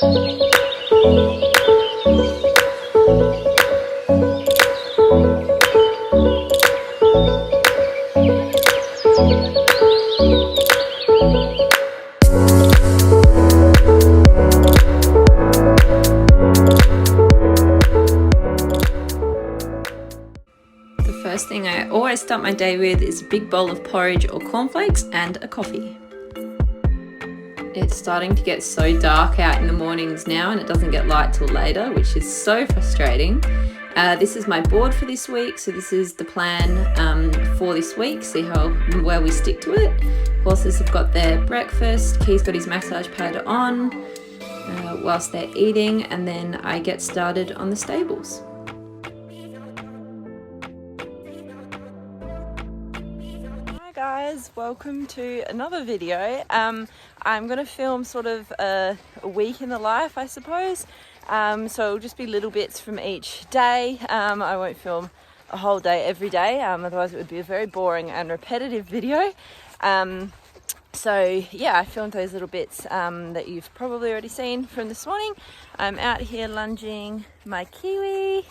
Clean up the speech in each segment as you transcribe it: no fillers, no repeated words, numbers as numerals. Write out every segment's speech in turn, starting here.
First thing I always start my day with is a big bowl of porridge or cornflakes and a coffee. It's starting to get so dark out in the mornings now, and it doesn't get light till later, which is so frustrating. This is my board for this week, so this is the plan for this week. See how well we stick to it. Horses have got their breakfast, Key's got his massage pad on whilst they're eating, and then I get started on the stables. Guys, welcome to another video. I'm going to film sort of a week in the life, I suppose. So it'll just be little bits from each day. I won't film a whole day every day, otherwise it would be a very boring and repetitive video. So yeah, I filmed those little bits that you've probably already seen from this morning. I'm out here lunging my Kiwi.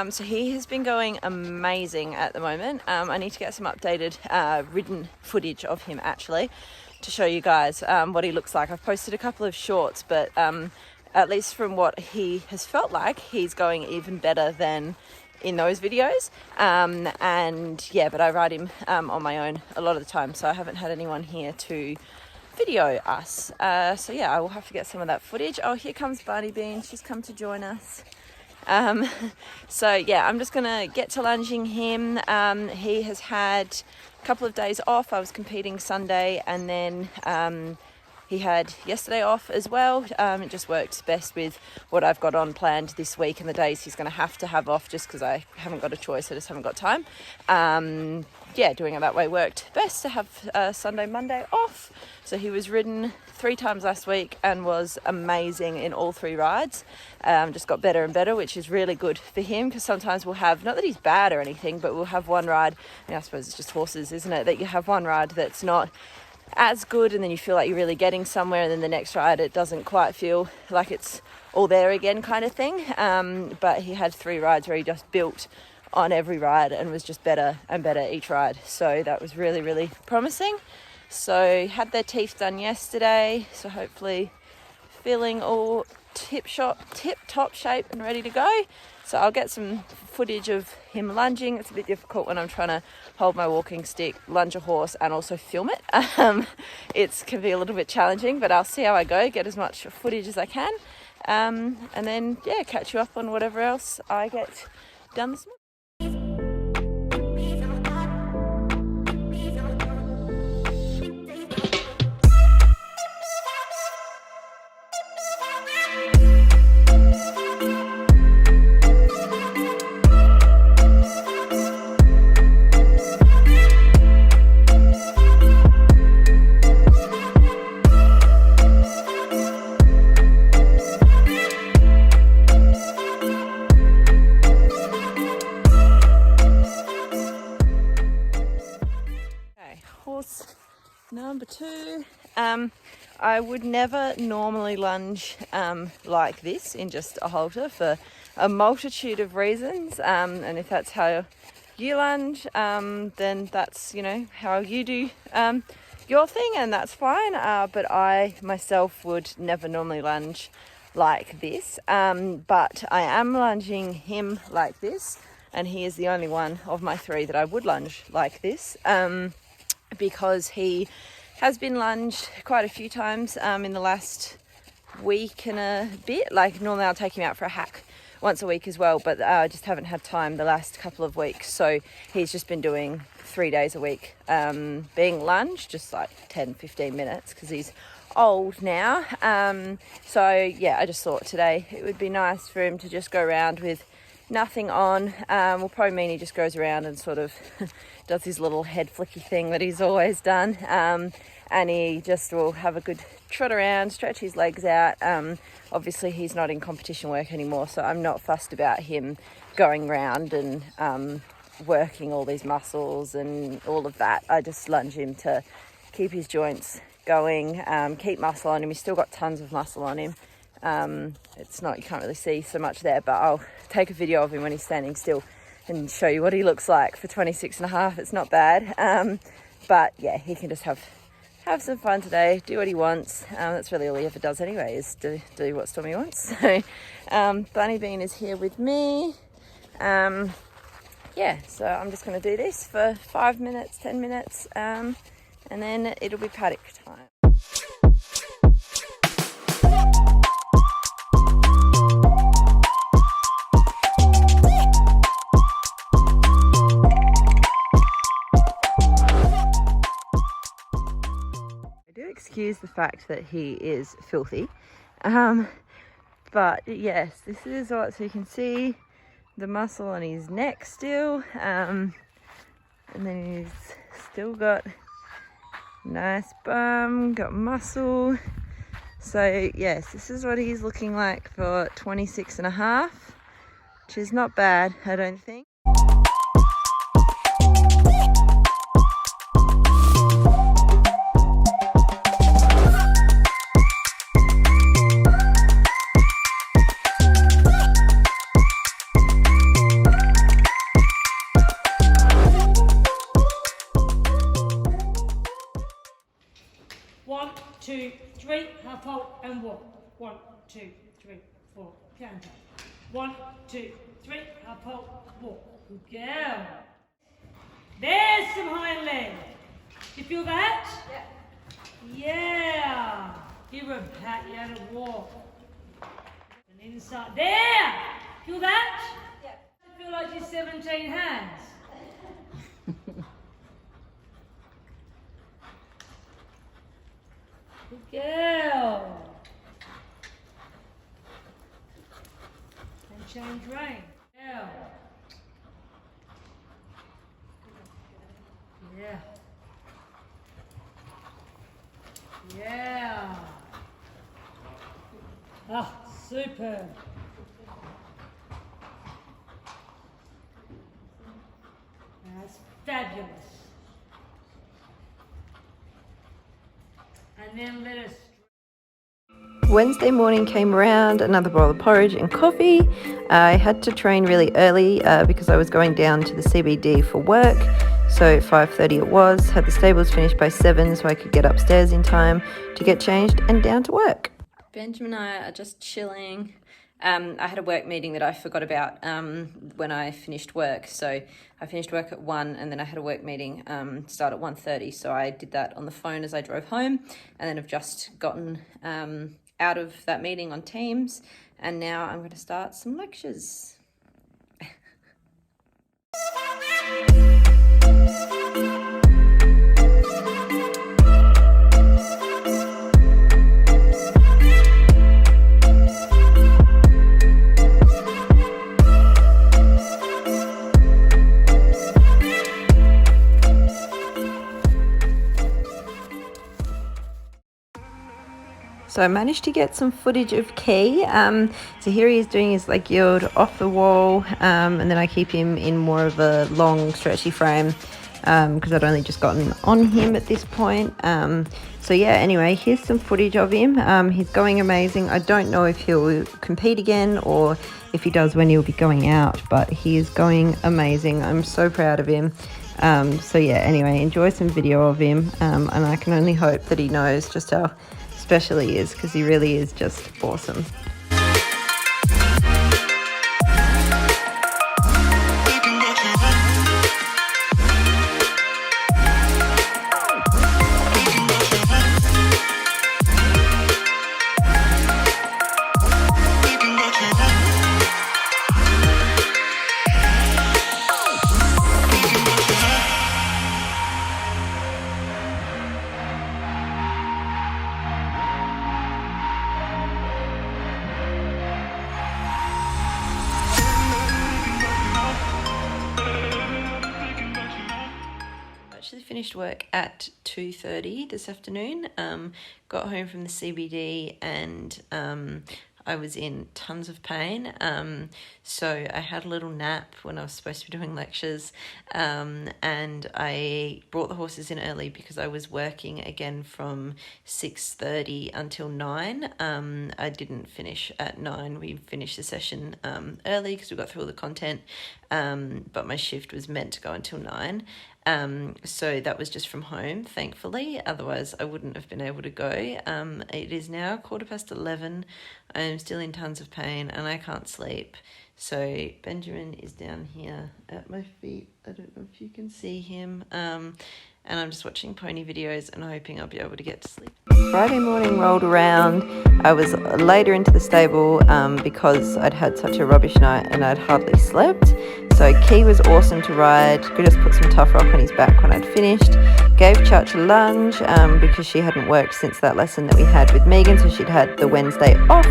So he has been going amazing at the moment. I need to get some updated ridden footage of him actually to show you guys what he looks like. I've posted a couple of shorts, but at least from what he has felt like, he's going even better than in those videos. And yeah, but I ride him on my own a lot of the time, so I haven't had anyone here to video us. So yeah, I will have to get some of that footage. Oh, here comes Barney Bean. She's come to join us. So yeah, I'm just gonna get to lunging him. He has had a couple of days off. I was competing Sunday, and then he had yesterday off as well. It just works best with what I've got on planned this week and the days he's going to have off, just because I haven't got a choice. I just haven't got time. Yeah, doing it that way worked best, to have Sunday, Monday off. So he was ridden 3 times last week and was amazing in all 3 rides. Just got better and better, which is really good for him, because sometimes we'll have, not that he's bad or anything, but we'll have one ride, I suppose it's just horses, isn't it, that you have one ride that's not as good, and then you feel like you're really getting somewhere, and then the next ride it doesn't quite feel like it's all there again, kind of thing. But he had 3 rides where he just built on every ride and was just better and better each ride, so that was really, really promising. So had their teeth done yesterday, so hopefully feeling all tip top shape and ready to go. So I'll get some footage of him lunging. It's a bit difficult when I'm trying to hold my walking stick, lunge a horse, and also film it. It can be a little bit challenging, but I'll see how I go, get as much footage as I can, and then yeah, catch you up on whatever else I get done this morning. Horse number 2. I would never normally lunge like this in just a halter for a multitude of reasons, and if that's how you lunge, then that's, how you do your thing, and that's fine, but I myself would never normally lunge like this, but I am lunging him like this, and he is the only one of my 3 that I would lunge like this, because he has been lunged quite a few times in the last week and a bit. Like normally I'll take him out for a hack once a week as well, but I just haven't had time the last couple of weeks, so he's just been doing 3 days a week being lunged, just like 10-15 minutes, because he's old now. So yeah, I just thought today it would be nice for him to just go around with nothing on. Will probably mean he just goes around and sort of does his little head flicky thing that he's always done, and he just will have a good trot around, stretch his legs out. Obviously he's not in competition work anymore, so I'm not fussed about him going round and working all these muscles and all of that. I just lunge him to keep his joints going, keep muscle on him. He's still got tons of muscle on him, It's not, you can't really see so much there, but I'll take a video of him when he's standing still and show you what he looks like for 26.5. It's not bad. But yeah, he can just have some fun today, do what he wants. That's really all he ever does anyway, is do what Stormy wants. So Bunny Bean is here with me. Yeah, so I'm just going to do this for 5 minutes, 10 minutes, and then it'll be paddock time. Excuse the fact that he is filthy, but yes, this is what, so you can see the muscle on his neck still, and then he's still got nice bum, got muscle. So yes, this is what he's looking like for 26.5, which is not bad, I don't think. Half halt and walk. 1, 2, 3, 4. Counter. 1, 2, 3. Half halt. Walk. Good girl. There's some hind leg. You feel that? Yeah. Yeah. Give her a pat. You had to walk. And inside. There. Feel that? Yeah. I feel like you're 17 hands. Good girl. And change rein. Girl. Yeah. Yeah. Oh, super. That's fabulous. And then let us. Wednesday morning came around, another bowl of porridge and coffee. I had to train really early because I was going down to the CBD for work. So 5:30 it was, had the stables finished by 7 so I could get upstairs in time to get changed and down to work. Benjamin and I are just chilling. I had a work meeting that I forgot about when I finished work. So I finished work at 1 and then I had a work meeting start at 1:30. So I did that on the phone as I drove home, and then I've just gotten out of that meeting on Teams, and now I'm going to start some lectures. So I managed to get some footage of Key. So here he is doing his leg yield off the wall, and then I keep him in more of a long stretchy frame because I'd only just gotten on him at this point. So yeah, anyway, here's some footage of him. He's going amazing. I don't know if he'll compete again or if he does, when he'll be going out, but he is going amazing. I'm so proud of him. So yeah, anyway, enjoy some video of him, and I can only hope that he knows just how special he is, because he really is just awesome. Finished work at 2:30 this afternoon. Got home from the CBD and I was in tons of pain. So I had a little nap when I was supposed to be doing lectures, and I brought the horses in early because I was working again from 6:30 until 9. I didn't finish at 9. We finished the session early because we got through all the content, but my shift was meant to go until 9. So that was just from home, thankfully. Otherwise, I wouldn't have been able to go. It is now 11:15. I am still in tons of pain and I can't sleep. So Benjamin is down here at my feet. I don't know if you can see him. And I'm just watching pony videos and hoping I'll be able to get to sleep. Friday morning rolled around. I was later into the stable because I'd had such a rubbish night and I'd hardly slept. So Key was awesome to ride. Could just put some tough rock on his back when I'd finished. Gave Church a lunge because she hadn't worked since that lesson that we had with Megan, so she'd had the Wednesday off.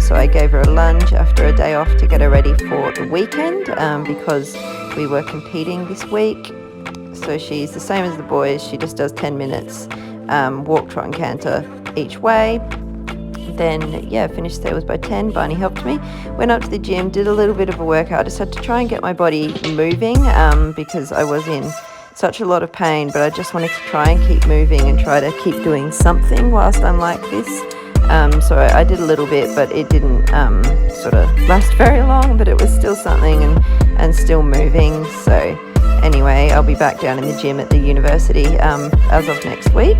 So I gave her a lunge after a day off to get her ready for the weekend because we were competing this week. So she's the same as the boys. She just does 10 minutes walk, trot and canter each way. Then, yeah, finished stables by 10. Barney helped me. Went up to the gym, did a little bit of a workout. Just had to try and get my body moving because I was in such a lot of pain. But I just wanted to try and keep moving and try to keep doing something whilst I'm like this. So I did a little bit, but it didn't sort of last very long. But it was still something and still moving. So anyway, I'll be back down in the gym at the university as of next week.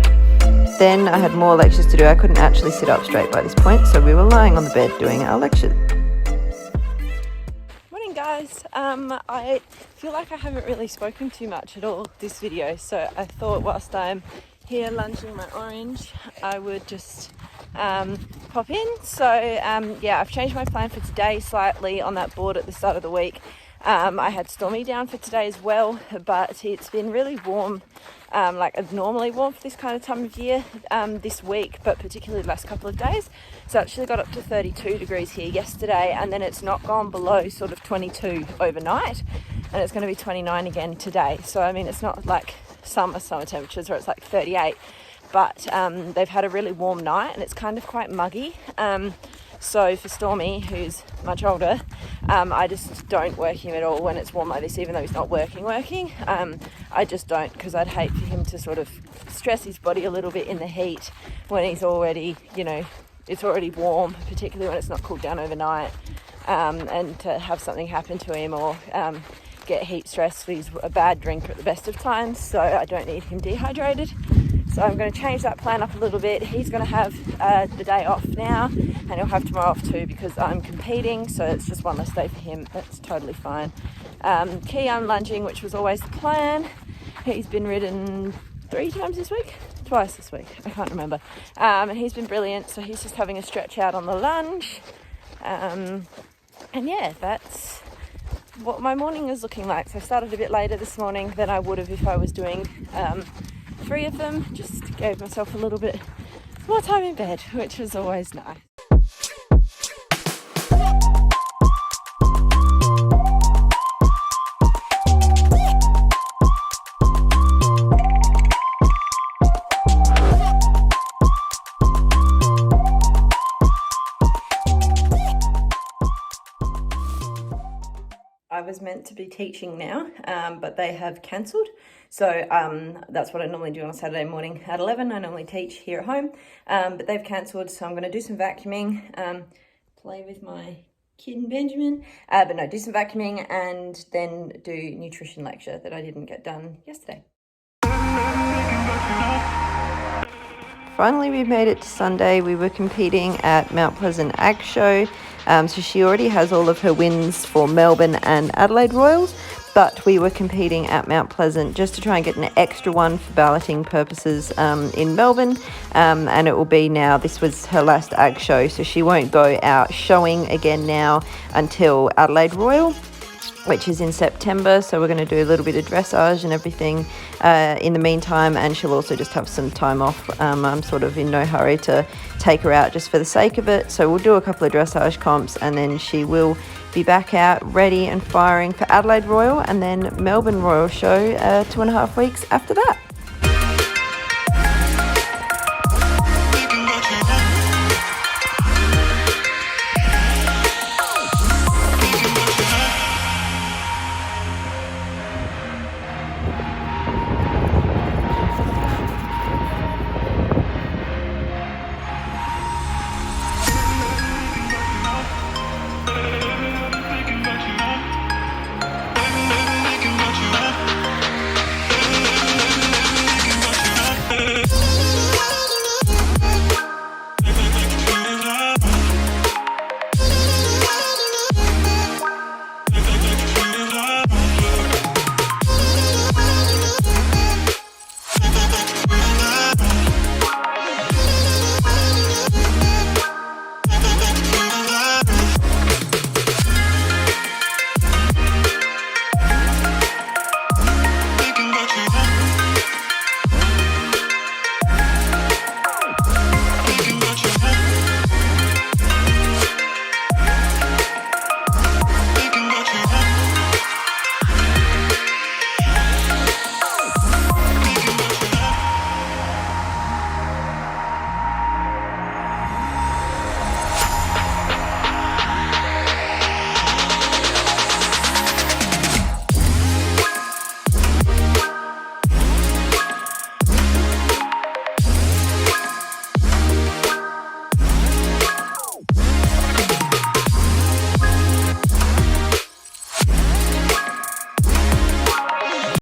Then I had more lectures to do. I couldn't actually sit up straight by this point, so we were lying on the bed doing our lectures. Morning guys. I feel like I haven't really spoken too much at all this video, so I thought whilst I'm here lunging my orange, I would just pop in. So yeah, I've changed my plan for today slightly on that board at the start of the week. I had Stormy down for today as well, but it's been really warm, like abnormally warm for this kind of time of year this week, but particularly the last couple of days. So it actually got up to 32 degrees here yesterday, and then it's not gone below sort of 22 overnight, and it's going to be 29 again today. So I mean, it's not like summer temperatures where it's like 38, but they've had a really warm night and it's kind of quite muggy. So for Stormy, who's much older, I just don't work him at all when it's warm like this, even though he's not working. I just don't, because I'd hate for him to sort of stress his body a little bit in the heat when he's already, it's already warm, particularly when it's not cooled down overnight, and to have something happen to him or get heat stress. He's a bad drinker at the best of times, so I don't need him dehydrated. So I'm going to change that plan up a little bit. He's going to have the day off now, and he'll have tomorrow off too because I'm competing, so it's just one less day for him. That's totally fine. Key, I'm lunging, which was always the plan. He's been ridden 3 times this week? Twice this week, I can't remember. And he's been brilliant, so he's just having a stretch out on the lunge. And yeah, that's what my morning is looking like. So I started a bit later this morning than I would have if I was doing 3 of them. Just gave myself a little bit more time in bed, which was always nice. I was meant to be teaching now, but they have cancelled. So that's what I normally do on a Saturday morning at 11. I normally teach here at home, but they've cancelled. So I'm going to do some vacuuming, play with my kid Benjamin, but no, do some vacuuming and then do nutrition lecture that I didn't get done yesterday. Finally, we made it to Sunday. We were competing at Mount Pleasant Ag Show. So she already has all of her wins for Melbourne and Adelaide Royals, but we were competing at Mount Pleasant just to try and get an extra one for balloting purposes in Melbourne. And it will be now, this was her last Ag Show, so she won't go out showing again now until Adelaide Royal, which is in September. So we're going to do a little bit of dressage and everything in the meantime, and she'll also just have some time off. I'm sort of in no hurry to take her out just for the sake of it. So we'll do a couple of dressage comps and then she will be back out ready and firing for Adelaide Royal and then Melbourne Royal Show 2.5 weeks after that.